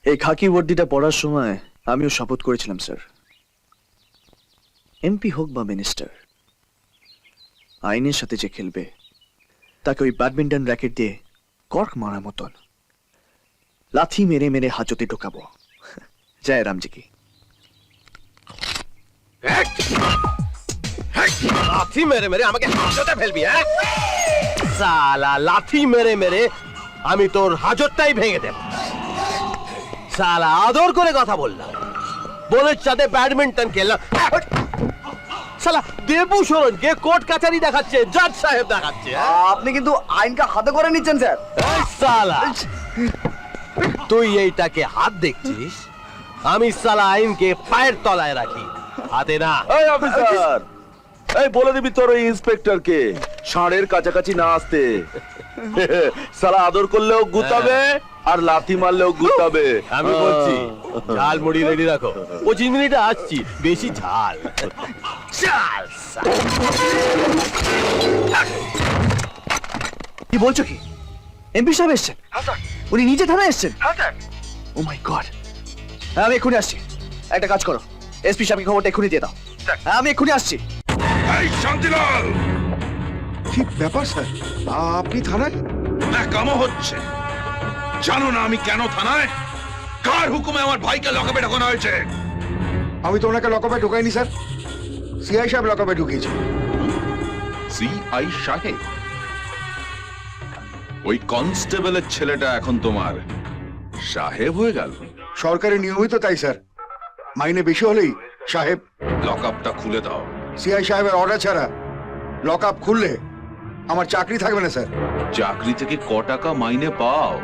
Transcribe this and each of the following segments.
এই খাকি ওয়ার্ডিটা পড়ার সময় আমিও শপথ করেছিলাম স্যার, এমপি হোক বা মিনিস্টার, আইনের সাথে যে খেলবে তাকে ওই ব্যাডমিন্টন র্যাকেট দিয়ে কর্ক মারা মতন লাথি মেরে মেরে হাজতে ঢোকাবো। জয় রামজি কি। লাথি মেরে মেরে আমাকে হাজতে ফেলবি? সালা লাথি মেরে মেরে আমি তোর হাজতটাই ভেঙে দেব। সালা আদর করে কথা বললাম, বোনের সাথে ব্যাডমিন্টন খেললাম, সালা দেবু শরণকে কোর্ট কাছারি দেখাচ্ছে, জজ সাহেব দেখাচ্ছে। আপনি কিন্তু আইনকে হাতে করে নিচ্ছেন স্যার। সালা তুই এইটাকে হাত দেখছিস, আমি সালা আইনকে পায়ের তলায় রাখি, হাতে না। এই অফিসার, এই বলে দিবি তোর ওই ইন্সপেক্টরকে ষাঁড়ের কাছাকাছি না আসতে। সালা আদর করলেও গুতাবে আর লাথি মারলেও গুতাবে। আমি বলছি ঝাল মুড়ি রেডি রাখো, 25 মিনিটে আসছি, বেশি ঝাল। চাল কি বলছো কি? এমপি সাহেব এসছেন? উনি নিজে থানায় এসছেন? ও মাই গড! আমি এক্ষুনি আসছি। একটা কাজ করো, এসপি সাহেবকে খবরটা এক্ষুনি দিয়ে দাও। আমি এক্ষুনি আসছি। এই শান্তিলাল, কি ব্যাপার স্যার, আপনি থানায়? ন্যাকামো হচ্ছে। জানো না আমি কেন থানায়? কার হুকুমে আমার ভাইকে লকআপে ঢোকানো হয়েছে? আমি তো ওনাকে লকআপে ঢুকাইনি স্যার, সিআই সাহেব লকআপে ঢুকিয়েছে। সিআই সাহেব? ওই কনস্টেবলের ছেলেটা এখন তোমার সাহেব হয়ে গেল? সরকারি নিয়মিত তাই স্যার, মাইনে বেশি হলেই সাহেব। লকআপটা খুলে দাও। সিআই সাহেবের অর্ডার ছাড়া লকআপ খুললে আমার চাকরি থাকবে না স্যার। চাকরি থেকে ক টাকা মাইনে পাও?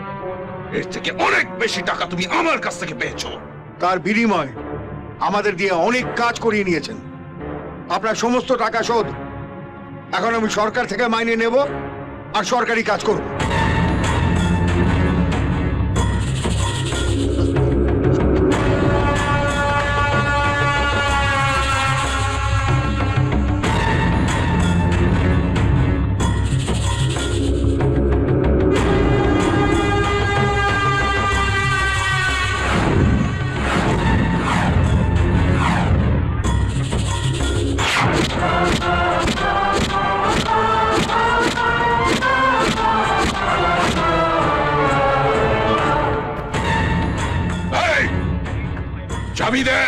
এর থেকে অনেক বেশি টাকা তুমি আমার কাছ থেকে পেয়েছো। তার বিনিময় আমাদের দিয়ে অনেক কাজ করিয়ে নিয়েছেন, আপনার সমস্ত টাকা শোধ। এখন আমি সরকার থেকে মাইনে নেব আর সরকারি কাজ করব। এই, চাবি দে।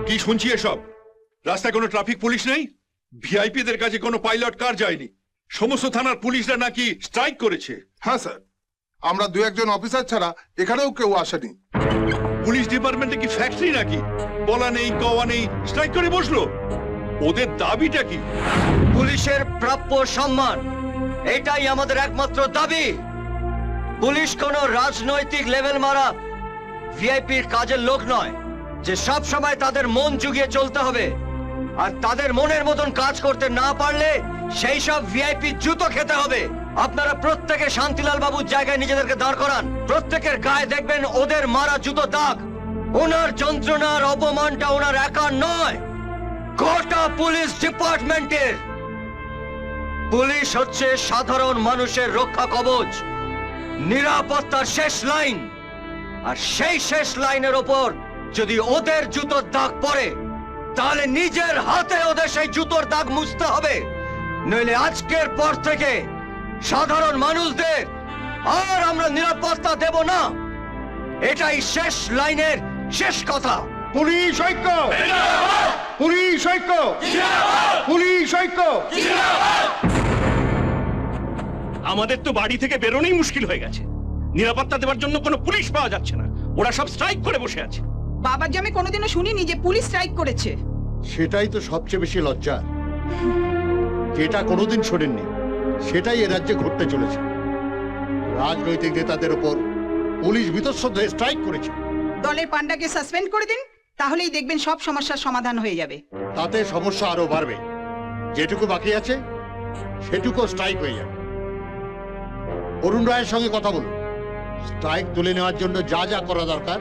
কি শুনছি এসব? রাস্তায় কোনো ট্রাফিক পুলিশ নেই, ভিআইপিদের কাছে কোনো পাইলট কার যায়নি, সমস্ত থানার পুলিশরা নাকি স্ট্রাইক করেছে। হ্যাঁ স্যার, আমরা দু একজন অফিসার ছাড়া এখানেও কেউ আসেনি। পুলিশ ডিপার্টমেন্টে কি ফ্যাক্টরি নাকি? বলা নেই কওয়া নেই, স্ট্রাইক করে বসলো। ওদের দাবিটা কি? পুলিশের প্রাপ্য সম্মান, এটাই আমাদের একমাত্র দাবি। পুলিশ কোনো রাজনৈতিক লেভেল মারা ভিআইপির কাজের লোক নয় যে সব সময় তাদের মন জুগিয়ে চলতে হবে, আর তাদের মনের মতন কাজ করতে না পারলে সেই সব ভিআইপি জুতো খেতে হবে। আপনারা প্রত্যেকে শান্তিলাল বাবুর জায়গায় নিজেদেরকে দাঁড় করান, প্রত্যেকের গায়ে দেখবেন ওদের মারা জুতো দাগ। ওনার যন্ত্রণার অপমানটা ওনার একার নয়, গোটা পুলিশ ডিপার্টমেন্টের। পুলিশ হচ্ছে সাধারণ মানুষের রক্ষা কবচ, নিরাপত্তার শেষ লাইন। আর সেই শেষ লাইনের ওপর যদি ওদের জুতোর দাগ পড়ে, তাহলে নিজের হাতে ওদের সেই জুতোর দাগ মুছতে হবে, নইলে আজকের পর থেকে সাধারণ মানুষদের আর আমরা নিরাপত্তা দেব না। এটাই শেষ লাইনের শেষ কথা। পুলিশ ঐক্য, পুলিশ ঐক্য, পুলিশ ঐক্য। আমাদের তো বাড়ি থেকে বেরোনোই মুশকিল হয়ে গেছে, নিরাপত্তা দেওয়ার জন্য কোনো পুলিশ পাওয়া যাচ্ছে না, ওরা সব স্ট্রাইক করে বসে আছে। বাবার যে আমি কোনোদিনও শুনিনি যে পুলিশ স্ট্রাইক করেছে। সেটাই তো সবচেয়ে বেশি লজ্জা, যেটা কোনোদিন শোনেননি সেটাই এ রাজ্যে ঘটতে চলেছে। রাজনৈতিক নেতাদের ওপর পুলিশ বীতশ্রদ্ধ হয়ে স্ট্রাইক করেছে। দলের পান্ডাকে সাসপেন্ড করে দিন, তাহলেই দেখবেন সব সমস্যার সমাধান হয়ে যাবে। তাতে সমস্যা আরো বাড়বে। যেটুকু বাকি আছে সেটুকু স্ট্রাইক হয়ে যাবে। অরুণ রায়ের সঙ্গে কথা বলুন, স্ট্রাইক তুলে নেওয়ার জন্য যা যা করা দরকার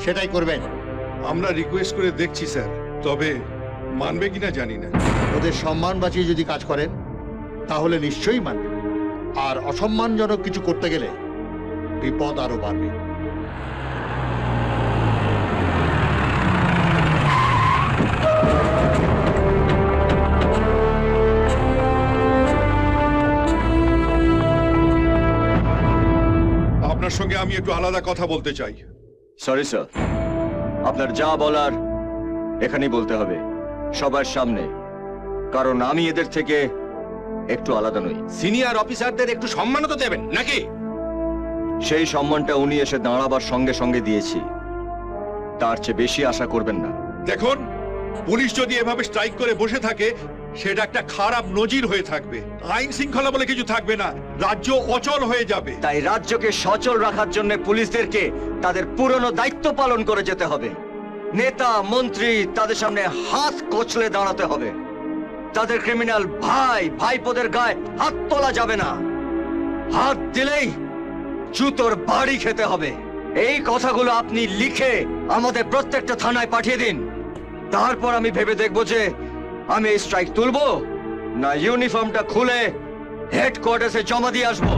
সেটাই করবেন। আমরা রিকোয়েস্ট করে দেখছি স্যার, তবে মানবে কিনা জানি না। ওদের সম্মান বাঁচিয়ে যদি কাজ করেন তাহলে নিশ্চয়ই মানবে, আর অসম্মানজনক কিছু করতে গেলে বিপদ আরো বাড়বে। আপনার সঙ্গে আমি একটু আলাদা কথা বলতে চাই। সরি স্যার, আপনার যা বলার এখানেই বলতে হবে, সবার সামনে, কারণ আমি এদের থেকে একটু আলাদা নই। সিনিয়র অফিসারদের একটু সম্মানও তো দেবেন নাকি? সেই সম্মানটা উনি এসে দাঁড়াবার সঙ্গে সঙ্গে দিয়েছি, তার চেয়ে বেশি আশা করবেন না। দেখুন, পুলিশ যদি এভাবে স্ট্রাইক করে বসে থাকে সেটা একটা খারাপ নজির হয়ে থাকবে। আইন শৃঙ্খলা বলে কিছু থাকবে না, রাজ্য অচল হয়ে যাবে। তাই রাজ্যকে সচল রাখার জন্য পুলিশদেরকে তাদের পুরনো দায়িত্ব পালন করে যেতে হবে। নেতা মন্ত্রী তাদের সামনে হাত কচলে দাঁড়াতে হবে। তাদের ক্রিমিনাল ভাইপোদের গায়ে হাত তোলা যাবে না। হাত দিলেই জুতোর বাড়ি খেতে হবে। এই কথাগুলো আপনি লিখে আমাদের প্রত্যেকটা থানায় পাঠিয়ে দিন। তারপর আমি ভেবে দেখব যে আমি এই স্ট্রাইক তুলবো না ইউনিফর্মটা খুলে হেডকোয়ার্টার্সে জমা দিয়ে আসবো।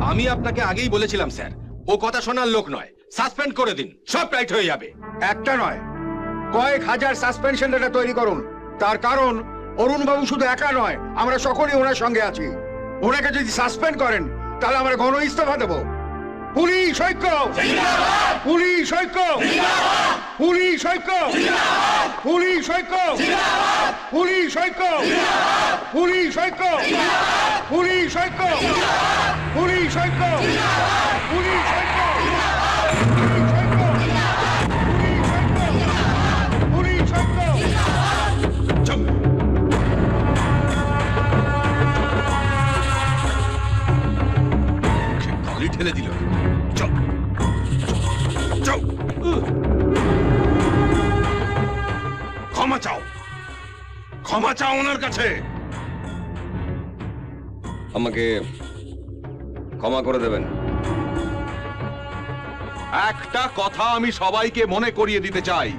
আমি আপনাকে আগেই বলেছিলাম স্যার, ও কথা শোনার লোক নয়। সাসপেন্ড করে দিন, সব রাইট হয়ে যাবে। একটা নয়, কয়েক হাজার সাসপেনশন লেটার তৈরি করুন। তার কারণ অরুণ বাবু শুধু একা নয়, আমরা সকলেই ওনার সঙ্গে আছি। ওনাকে যদি সাসপেন্ড করেন তাহলে আমরা গণ ইস্তফা দেব। পুলিশ ঐক্য, পুলিশ ঐক্য, পুলিশ ঐক্য, পুলিশ ঐক্য, পুলিশ ঐক্য, পুলিশ ঐক্য, পুলিশ ঐক্য, পুলিশ ঐক্য, পুলিশ ঐক্য, পুলিশ ঐক্য। চুপ! মুখে গলি ঠেলে দিল। চুপ! চুপ! ক্ষমা চাও, ক্ষমা চাও ওনার কাছে। আমাকে ক্ষমা করে দেবেন। একটা কথা আমি সবাইকে মনে করিয়ে দিতে চাই,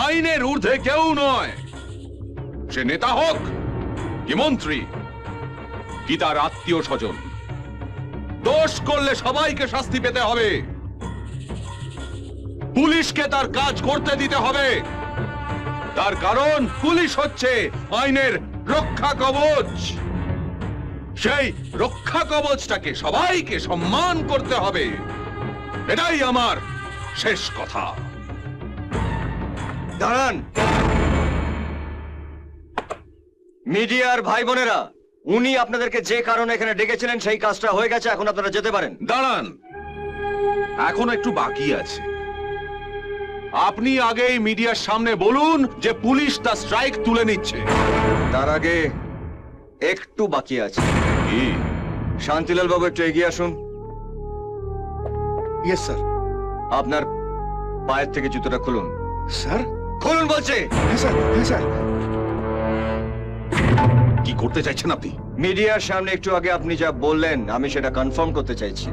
আইনের ঊর্ধ্বে কেউ নয়। সে নেতা হোক কি মন্ত্রী কি তার আত্মীয় স্বজন, দোষ করলে সবাইকে শাস্তি পেতে হবে। পুলিশকে তার কাজ করতে দিতে হবে। তার কারণ পুলিশ হচ্ছে আইনের রক্ষা কবচ। সেই রক্ষা কবচটাকে সবাইকে সম্মান করতে হবে। এটাই আমার শেষ কথা। দাঁড়ান মিডিয়ার ভাই বোনেরা, উনি আপনাদেরকে যে কারণে এখানে ডেকেছিলেন সেই কাজটা হয়ে গেছে, এখন আপনারা যেতে পারেন। দাঁড়ান, এখন একটু বাকি আছে। আপনি আগেই মিডিয়ার সামনে বলুন যে পুলিশ তার স্ট্রাইক তুলে নিচ্ছে। তার আগে একটু বাকি আছে। কি? শান্তিলাল বাবু একটু এগিয়ে আসুন। Yes sir. আপনার পায়ের থেকে জুতোটা খুলুন। স্যার? খুলুন বলছে। হ্যাঁ স্যার, হ্যাঁ স্যার। কি করতে চাইছেন আপনি? মিডিয়ার সামনে একটু আগে আপনি যা বললেন আমি সেটা কনফার্ম করতে চাইছি।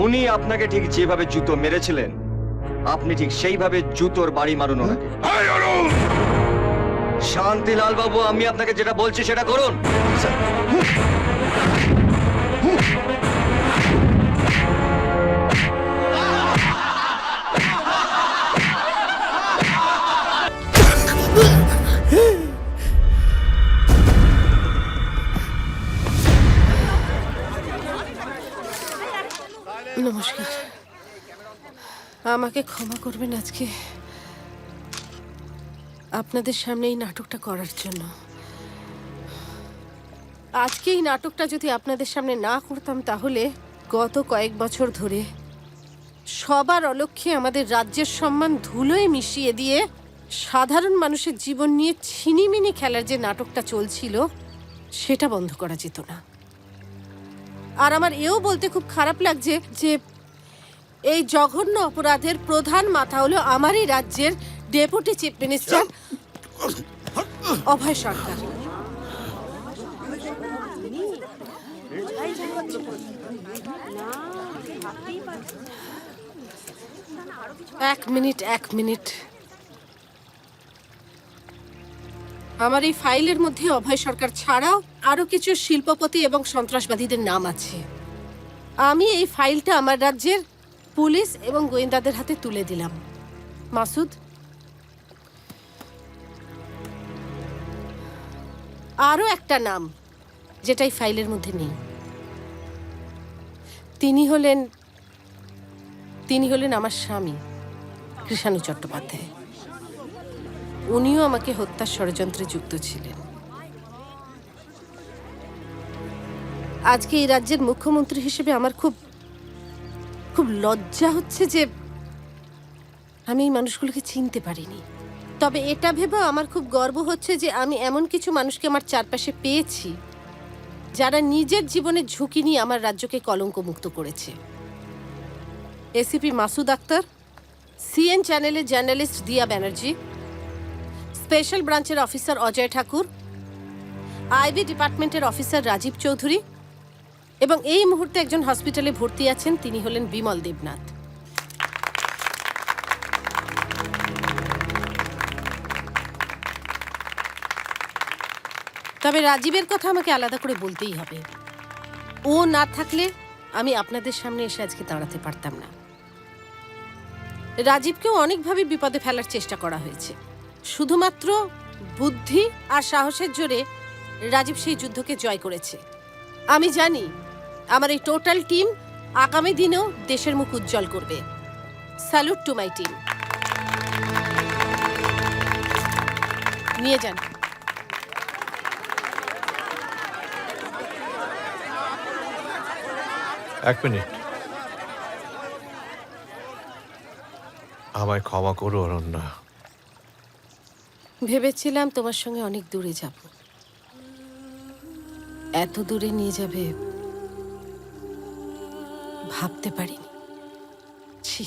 উনি আপনাকে ঠিক যেভাবে জুতো মেরেছিলেন আপনি ঠিক সেইভাবে জুতোর বাড়ি মারুন ওনাকে। এই অরুণ! শান্তিলাল বাবু, আমি আপনাকে যেটা বলছি সেটা করুন। নমস্কার, আমাকে ক্ষমা করবেন আজকে আপনাদের সামনে এই নাটকটা করার জন্য। আজকে এই নাটকটা যদি আপনাদের সামনে না করতাম তাহলে গত কয়েক বছর ধরে সবার অলক্ষ্যে আমাদের রাজ্যের সম্মান ধুলোয় মিশিয়ে দিয়ে সাধারণ মানুষের জীবন নিয়ে ছিনিমিনি খেলার যে নাটকটা চলছিল সেটা বন্ধ করা যেত না। আর আমার এও বলতে খুব খারাপ লাগছে যে এই জঘন্য অপরাধের প্রধান মাথা হলো আমারই রাজ্যের ডেপুটি চিফ মিনিস্টার অভয় সরকার। এক মিনিট আমার এই ফাইলের মধ্যে অভয় সরকার ছাড়াও আরো কিছু শিল্পপতি এবং সন্ত্রাসবাদীদের নাম আছে। আমি এই ফাইলটা আমার রাজ্যের পুলিশ এবং গোয়েন্দাদের হাতে তুলে দিলাম। মাসুদ, আরো একটা নাম যেটা এই ফাইলের মধ্যে নেই, তিনি হলেন আমার স্বামী কৃষাণু চট্টোপাধ্যায়। উনিও আমাকে হত্যার ষড়যন্ত্রে যুক্ত ছিলেন। আজকে এই রাজ্যের মুখ্যমন্ত্রী হিসেবে আমার খুব খুব লজ্জা হচ্ছে যে আমি এই মানুষগুলোকে চিনতে পারিনি। তবে এটা ভেবেও আমার খুব গর্ব হচ্ছে যে আমি এমন কিছু মানুষকে আমার চারপাশে পেয়েছি যারা নিজের জীবনের ঝুঁকি নিয়ে আমার রাজ্যকে কলঙ্কমুক্ত করেছে। এসিপি মাসুদ আক্তার, সিএন চ্যানেলের জার্নালিস্ট দিয়া ব্যানার্জি, স্পেশাল ব্রাঞ্চের অফিসার অজয় ঠাকুর, আইবি ডিপার্টমেন্টের অফিসার রাজীব চৌধুরী এবং এই মুহূর্তে একজন হসপিটালে ভর্তি আছেন, তিনি হলেন বিমল দেবনাথ। তবে রাজীবের কথা আমাকে আলাদা করে বলতেই হবে। ও না থাকলে আমি আপনাদের সামনে এসে আজকে দাঁড়াতে পারতাম না। রাজীবকেও অনেকভাবে বিপদে ফেলার চেষ্টা করা হয়েছে। শুধুমাত্র বুদ্ধি আর সাহসের জোরে রাজীব সেই যুদ্ধকে জয় করেছে। আমি জানি আমার এই টোটাল টিম আগামী দিনেও দেশের মুখ উজ্জ্বল করবে। Salute to my team. নিয়ে যান। এক মিনিট, আমায় ক্ষমা করো অরণ্যা। ভেবেছিলাম তোমার সঙ্গে অনেক দূরে যাব, এত দূরে নিয়ে যাবে ভাবতে পারিনি। ছি।